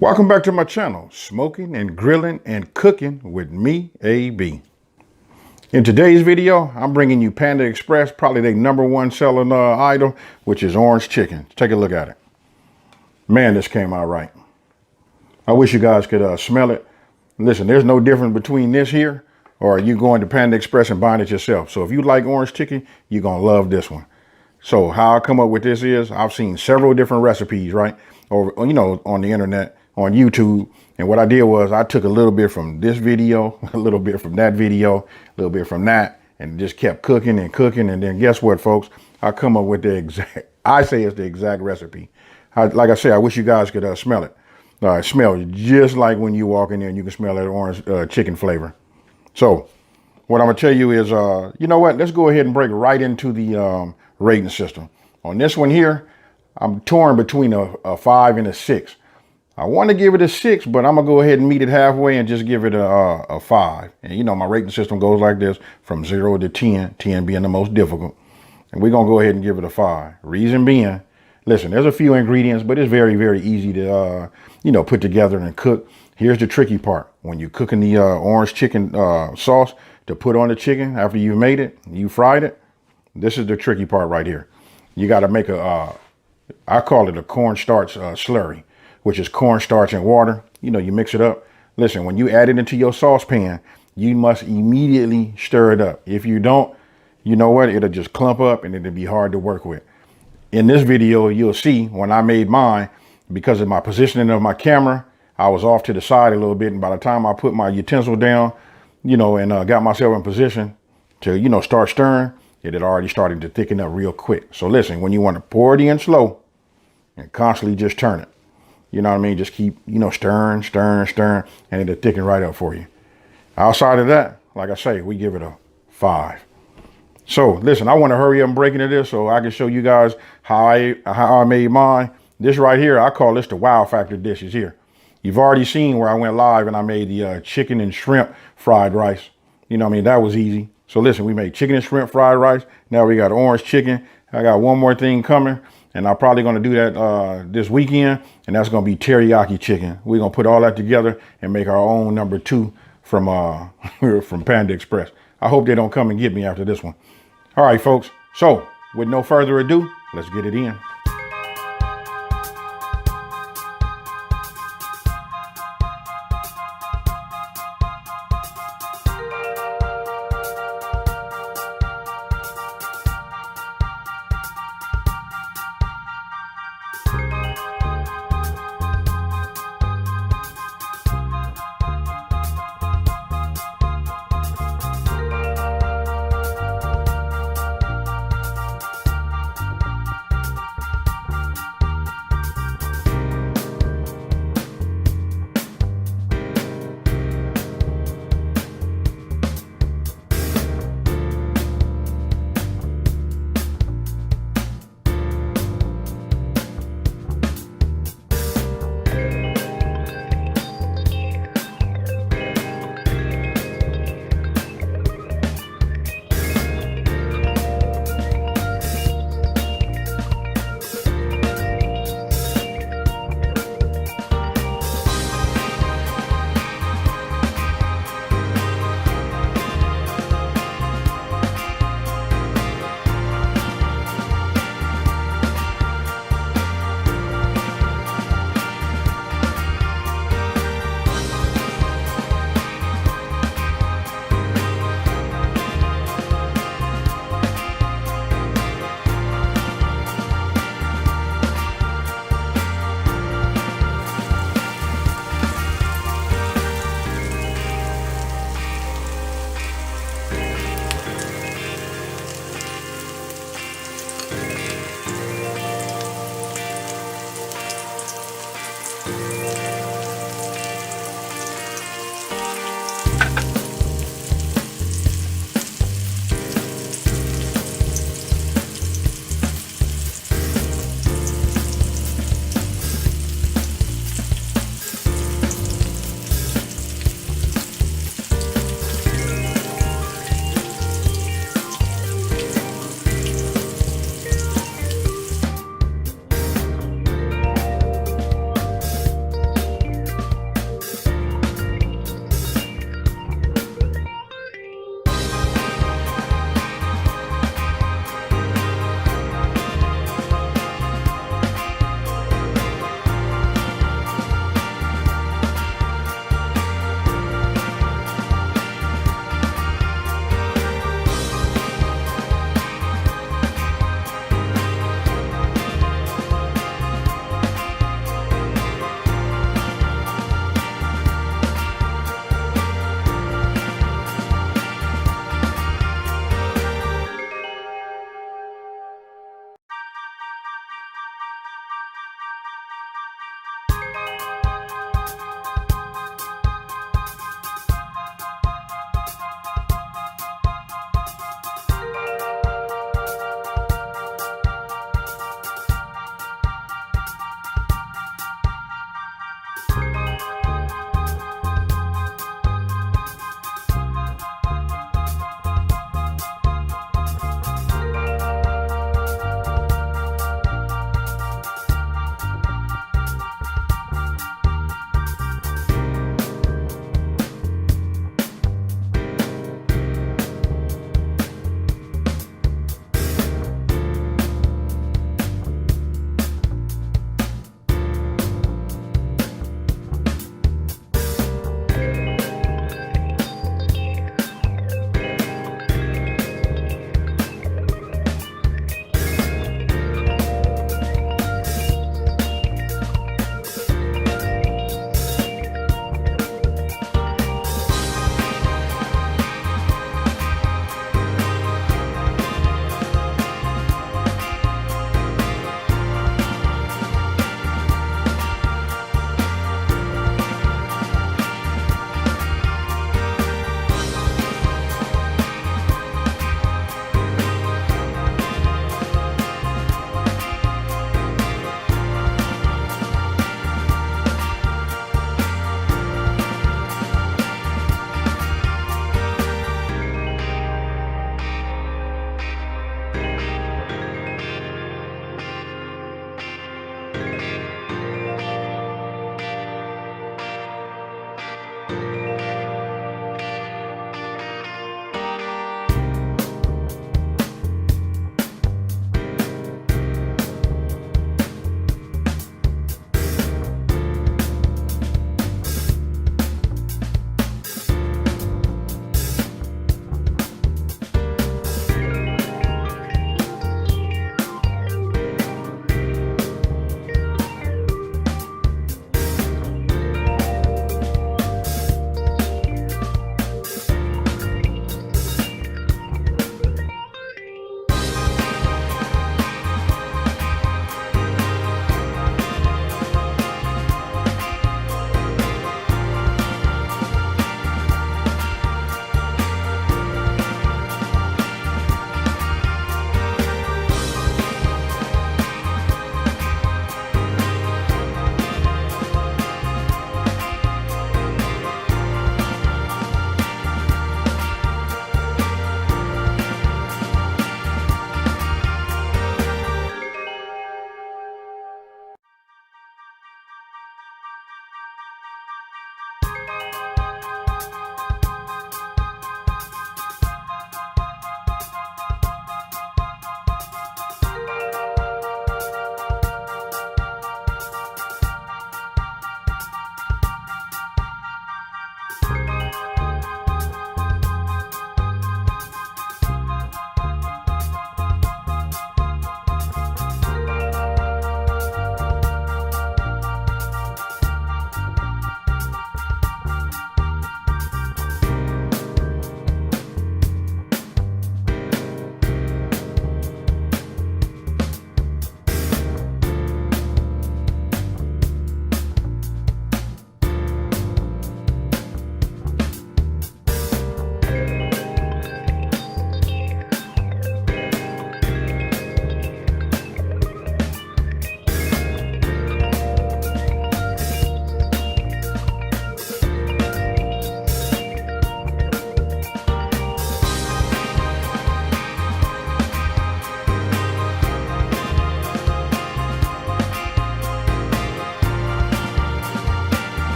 Welcome back to my channel, Smoking and Grilling and Cooking with me, AB. In today's video, I'm bringing you Panda Express, probably their #1 selling item, which is orange chicken. Take a look at it. Man, this came out right. I wish you guys could smell it. Listen, there's no difference between this here or you going to Panda Express and buying it yourself. So if you like orange chicken, you're going to love this one. So how I come up with this is I've seen several different recipes, right? Or, on the internet, on YouTube. And what I did was I took a little bit from this video, a little bit from that video, a little bit from that, and just kept cooking and cooking. And then guess what, folks? I come up with I say it's the exact recipe. Like I said, I wish you guys could smell it. It smells just like when you walk in there and you can smell that orange chicken flavor. So what I'm gonna tell you is, you know what? Let's go ahead and break right into the rating system. On this one here, I'm torn between a 5 and a 6. I want to give it a 6, but I'm gonna go ahead and meet it halfway and just give it a 5. And my rating system goes like this, from 0 to 10, 10 being the most difficult. And we're gonna go ahead and give it a 5. Reason being, listen, there's a few ingredients, but it's very, very easy to, put together and cook. Here's the tricky part. When you're cooking the orange chicken sauce to put on the chicken after you've made it, you fried it, this is the tricky part right here. You got to make I call it a cornstarch slurry, which is cornstarch and water. You mix it up. Listen, when you add it into your saucepan, you must immediately stir it up. If you don't, you know what? It'll just clump up and it'll be hard to work with. In this video, you'll see when I made mine, because of my positioning of my camera, I was off to the side a little bit. And by the time I put my utensil down, and got myself in position to, start stirring, it had already started to thicken up real quick. So listen, when you want to pour it in slow and constantly just turn it, you know what I mean? Just keep, stirring, and it'll thicken right up for you. Outside of that, like I say, we give it a 5. So listen, I want to hurry up and break into this so I can show you guys how I made mine. This right here, I call this the wow factor dishes here. You've already seen where I went live and I made the chicken and shrimp fried rice. That was easy. So listen, we made chicken and shrimp fried rice. Now we got orange chicken. I got one more thing coming, and I'm probably going to do that this weekend, and that's going to be teriyaki chicken. We're going to put all that together and make our own #2 from from Panda Express. I hope they don't come and get me after this one. All right, folks. So with no further ado, let's get it in.